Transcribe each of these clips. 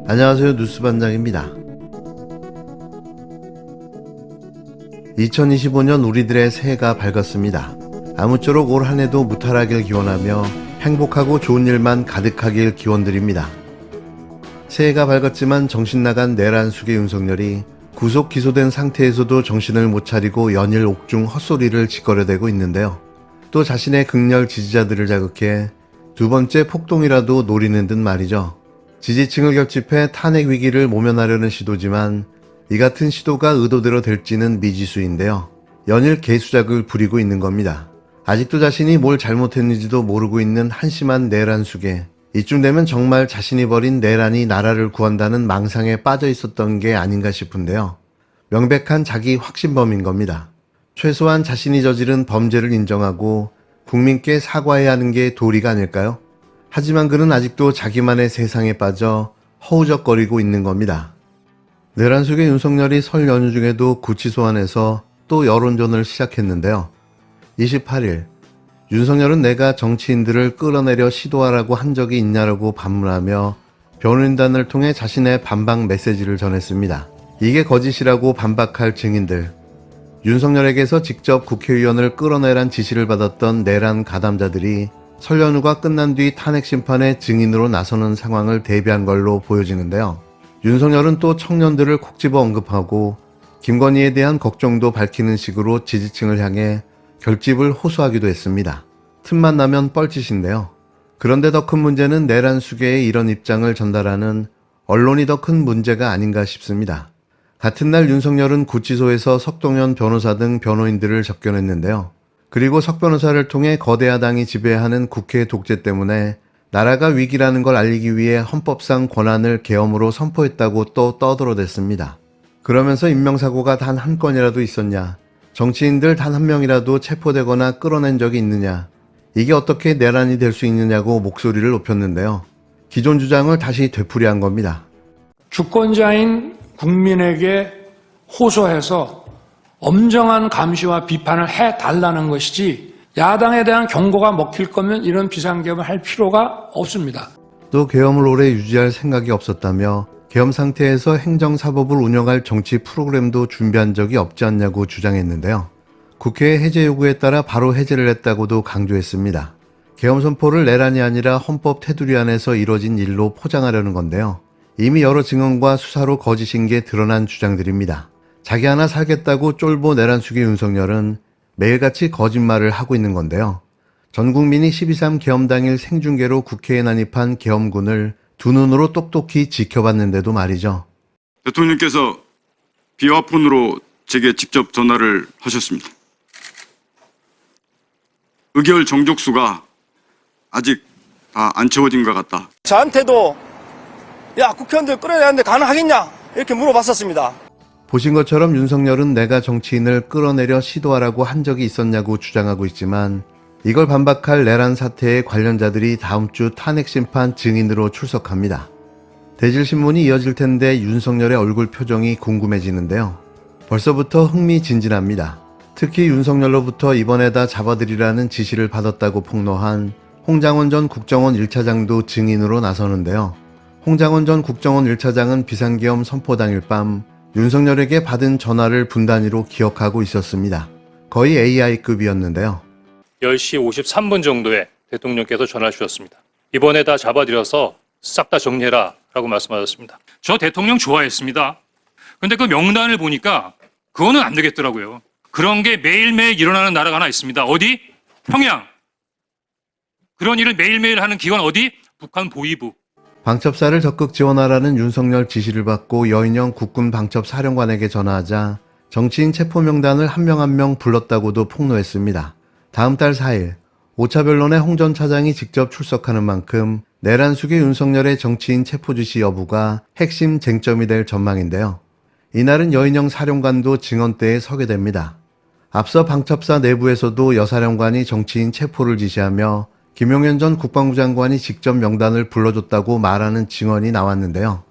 안녕하세요. 뉴스반장입니다. 2025년 우리들의 새해가 밝았습니다. 아무쪼록 올 한 해도 무탈하길 기원하며 행복하고 좋은 일만 가득하길 기원드립니다. 새해가 밝았지만 정신나간 내란숙의 윤석열이 구속 기소된 상태에서도 정신을 못 차리고 연일 옥중 헛소리를 짓거려대고 있는데요. 또 자신의 극렬 지지자들을 자극해 두 번째 폭동이라도 노리는 듯 말이죠. 지지층을 결집해 탄핵 위기를 모면하려는 시도지만 이 같은 시도가 의도대로 될지는 미지수인데요. 연일 개수작을 부리고 있는 겁니다. 아직도 자신이 뭘 잘못했는지도 모르고 있는 한심한 내란 속에 이쯤 되면 정말 자신이 벌인 내란이 나라를 구한다는 망상에 빠져 있었던 게 아닌가 싶은데요. 명백한 자기 확신범인 겁니다. 최소한 자신이 저지른 범죄를 인정하고 국민께 사과해야 하는 게 도리가 아닐까요? 하지만 그는 아직도 자기만의 세상에 빠져 허우적거리고 있는 겁니다. 내란 속의 윤석열이 설 연휴 중에도 구치소 안에서 또 여론전을 시작했는데요. 28일 윤석열은 내가 정치인들을 끌어내려 시도하라고 한 적이 있냐라고 반문하며 변호인단을 통해 자신의 반박 메시지를 전했습니다. 이게 거짓이라고 반박할 증인들, 윤석열에게서 직접 국회의원을 끌어내란 지시를 받았던 내란 가담자들이 설 연휴가 끝난 뒤 탄핵 심판의 증인으로 나서는 상황을 대비한 걸로 보여지는데요. 윤석열은 또 청년들을 콕 집어 언급하고 김건희에 대한 걱정도 밝히는 식으로 지지층을 향해 결집을 호소하기도 했습니다. 틈만 나면 뻘짓인데요. 그런데 더 큰 문제는 내란 수계의 이런 입장을 전달하는 언론이 더 큰 문제가 아닌가 싶습니다. 같은 날 윤석열은 구치소에서 석동현 변호사 등 변호인들을 접견했는데요. 그리고 석 변호사를 통해 거대 야당이 지배하는 국회 독재 때문에 나라가 위기라는 걸 알리기 위해 헌법상 권한을 계엄으로 선포했다고 또 떠들어댔습니다. 그러면서 인명사고가 단 한 건이라도 있었냐, 정치인들 단 한 명이라도 체포되거나 끌어낸 적이 있느냐, 이게 어떻게 내란이 될 수 있느냐고 목소리를 높였는데요. 기존 주장을 다시 되풀이한 겁니다. 주권자인 국민에게 호소해서 엄정한 감시와 비판을 해달라는 것이지 야당에 대한 경고가 먹힐 거면 이런 비상계엄을 할 필요가 없습니다. 또 계엄을 오래 유지할 생각이 없었다며 계엄 상태에서 행정사법을 운영할 정치 프로그램도 준비한 적이 없지 않냐고 주장했는데요. 국회의 해제 요구에 따라 바로 해제를 했다고도 강조했습니다. 계엄 선포를 내란이 아니라 헌법 테두리 안에서 이뤄진 일로 포장하려는 건데요. 이미 여러 증언과 수사로 거짓인 게 드러난 주장들입니다. 자기 하나 살겠다고 쫄보 내란숙의 윤석열은 매일같이 거짓말을 하고 있는 건데요. 전 국민이 12.3 계엄 당일 생중계로 국회에 난입한 계엄군을 두 눈으로 똑똑히 지켜봤는데도 말이죠. 대통령께서 비화폰으로 제게 직접 전화를 하셨습니다. 의결 정족수가 아직 다 안 채워진 것 같다. 저한테도 야 국회의원들 끌어내야 하는데 가능하겠냐 이렇게 물어봤었습니다. 보신 것처럼 윤석열은 내가 정치인을 끌어내려 시도하라고 한 적이 있었냐고 주장하고 있지만 이걸 반박할 내란 사태의 관련자들이 다음 주 탄핵 심판 증인으로 출석합니다. 대질신문이 이어질 텐데 윤석열의 얼굴 표정이 궁금해지는데요. 벌써부터 흥미진진합니다. 특히 윤석열로부터 이번에다 잡아들이라는 지시를 받았다고 폭로한 홍장원 전 국정원 1차장도 증인으로 나서는데요. 홍장원 전 국정원 1차장은 비상계엄 선포 당일 밤 윤석열에게 받은 전화를 분단위로 기억하고 있었습니다. 거의 AI급이었는데요. 10시 53분 정도에 대통령께서 전화를 주셨습니다. 이번에 다 잡아들여서 싹 다 정리해라 라고 말씀하셨습니다. 저 대통령 좋아했습니다. 근데 그 명단을 보니까 그거는 안 되겠더라고요. 그런 게 매일매일 일어나는 나라가 하나 있습니다. 어디? 평양. 그런 일을 매일매일 하는 기관 어디? 북한 보위부. 방첩사를 적극 지원하라는 윤석열 지시를 받고 여인영 국군 방첩사령관에게 전화하자 정치인 체포 명단을 한 명 한 명 불렀다고도 폭로했습니다. 다음 달 4일 5차 변론에 홍 전 차장이 직접 출석하는 만큼 내란 숙의 윤석열의 정치인 체포 지시 여부가 핵심 쟁점이 될 전망인데요. 이날은 여인영 사령관도 증언대에 서게 됩니다. 앞서 방첩사 내부에서도 여 사령관이 정치인 체포를 지시하며 김용현 전 국방부 장관이 직접 명단을 불러줬다고 말하는 증언이 나왔는데요.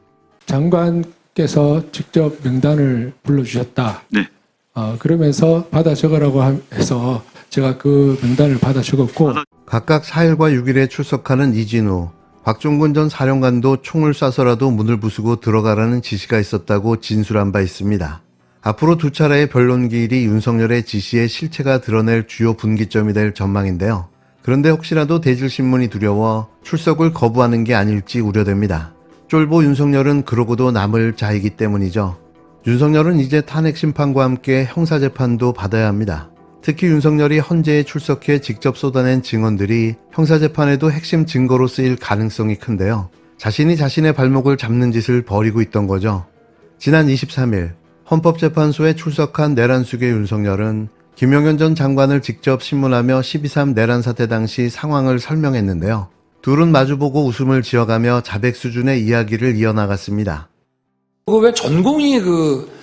장관께서 직접 명단을 불러주셨다. 네. 그러면서 받아 적으라고 해서 제가 그 명단을 받아 적었고 각각 4일과 6일에 출석하는 이진우, 박종근 전 사령관도 총을 쏴서라도 문을 부수고 들어가라는 지시가 있었다고 진술한 바 있습니다. 앞으로 두 차례의 변론기일이 윤석열의 지시의 실체가 드러낼 주요 분기점이 될 전망인데요. 그런데 혹시라도 대질신문이 두려워 출석을 거부하는 게 아닐지 우려됩니다. 쫄보 윤석열은 그러고도 남을 자이기 때문이죠. 윤석열은 이제 탄핵 심판과 함께 형사재판도 받아야 합니다. 특히 윤석열이 헌재에 출석해 직접 쏟아낸 증언들이 형사재판에도 핵심 증거로 쓰일 가능성이 큰데요. 자신이 자신의 발목을 잡는 짓을 벌이고 있던 거죠. 지난 23일 헌법재판소에 출석한 내란숙의 윤석열은 김용현 전 장관을 직접 신문하며 12.3 내란 사태 당시 상황을 설명했는데요. 둘은 마주보고 웃음을 지어가며 자백 수준의 이야기를 이어나갔습니다. 왜 전공이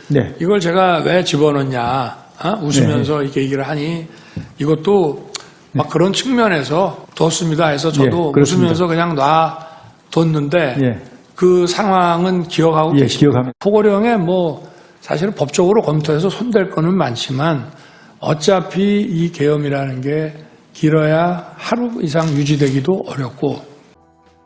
네. 이걸 제가 왜 집어넣냐, 웃으면서 이렇게 얘기를 하니 이것도 막 그런 측면에서 뒀습니다 해서 저도 그렇습니다. 웃으면서 그냥 놔뒀는데 예. 그 상황은 기억하고 계십니다. 기억합니다. 포고령에 사실은 법적으로 검토해서 손댈 거는 많지만 어차피 이 계엄이라는 게 길어야 하루 이상 유지되기도 어렵고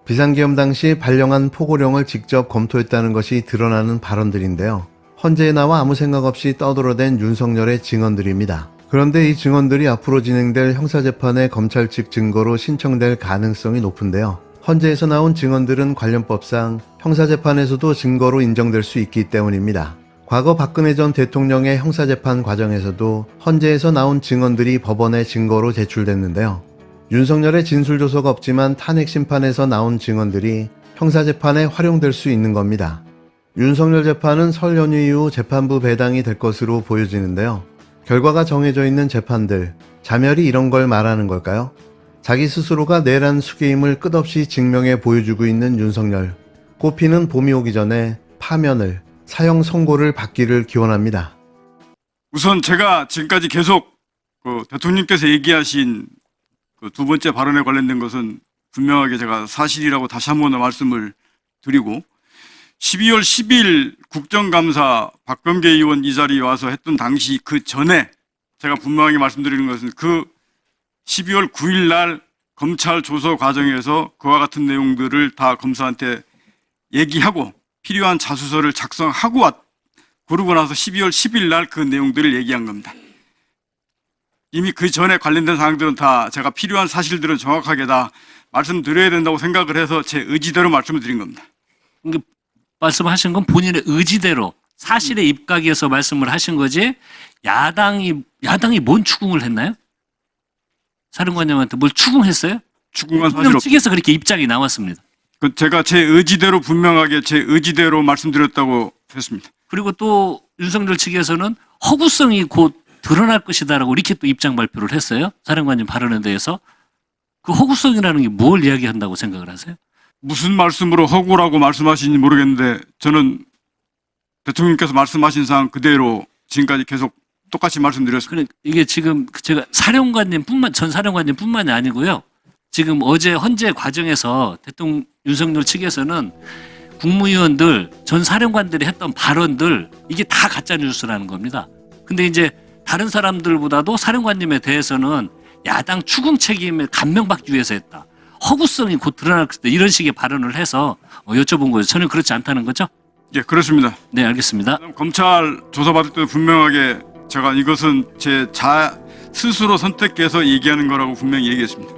비상계엄 당시 발령한 포고령을 직접 검토했다는 것이 드러나는 발언들인데요. 헌재에 나와 아무 생각 없이 떠들어댄 윤석열의 증언들입니다. 그런데 이 증언들이 앞으로 진행될 형사재판의 검찰 측 증거로 신청될 가능성이 높은데요. 헌재에서 나온 증언들은 관련법상 형사재판에서도 증거로 인정될 수 있기 때문입니다. 과거 박근혜 전 대통령의 형사재판 과정에서도 헌재에서 나온 증언들이 법원에 증거로 제출됐는데요. 윤석열의 진술조서가 없지만 탄핵 심판에서 나온 증언들이 형사재판에 활용될 수 있는 겁니다. 윤석열 재판은 설 연휴 이후 재판부 배당이 될 것으로 보여지는데요. 결과가 정해져 있는 재판들, 자멸이 이런 걸 말하는 걸까요? 자기 스스로가 내란 수괴임을 끝없이 증명해 보여주고 있는 윤석열. 꽃피는 봄이 오기 전에 파면을, 사형 선고를 받기를 기원합니다. 우선 제가 지금까지 계속 대통령께서 얘기하신 그 두 번째 발언에 관련된 것은 분명하게 제가 사실이라고 다시 한번 말씀을 드리고 12월 10일 국정감사 박범계 의원 이 자리에 와서 했던 당시 그 전에 제가 분명하게 말씀드리는 것은 그 12월 9일 날 검찰 조서 과정에서 그와 같은 내용들을 다 검사한테 얘기하고 필요한 자수서를 작성하고 그러고 나서 12월 10일 날 그 내용들을 얘기한 겁니다. 이미 그 전에 관련된 사항들은 다 제가 필요한 사실들은 정확하게 다 말씀드려야 된다고 생각을 해서 제 의지대로 말씀을 드린 겁니다. 말씀하신 건 본인의 의지대로 사실에 입각해서 말씀을 하신 거지 야당이 뭔 추궁을 했나요? 사령관님한테 뭘 추궁했어요? 추궁한 사실 대통령 측에서 그렇게 입장이 나왔습니다. 제가 제 의지대로 분명하게 제 의지대로 말씀드렸다고 했습니다. 그리고 또 윤석열 측에서는 허구성이 곧 드러날 것이다라고 이렇게 또 입장 발표를 했어요. 사령관님 발언에 대해서. 그 허구성이라는 게 뭘 이야기한다고 생각을 하세요? 무슨 말씀으로 허구라고 말씀하시는지 모르겠는데 저는 대통령께서 말씀하신 사항 그대로 지금까지 계속 똑같이 말씀드렸습니다. 그러니까 이게 지금 제가 전 사령관님뿐만이 아니고요. 지금 어제 헌재 과정에서 대통령 윤석열 측에서는 국무위원들, 전 사령관들이 했던 발언들 이게 다 가짜 뉴스라는 겁니다. 근데 이제 다른 사람들보다도 사령관님에 대해서는 야당 추궁 책임을 감명받기 위해서 했다. 허구성이 곧 드러날 것이다. 이런 식의 발언을 해서 여쭤본 거예요. 저는 그렇지 않다는 거죠? 예, 그렇습니다. 네, 알겠습니다. 검찰 조사받을 때도 분명하게 제가 이것은 제 스스로 선택해서 얘기하는 거라고 분명히 얘기했습니다.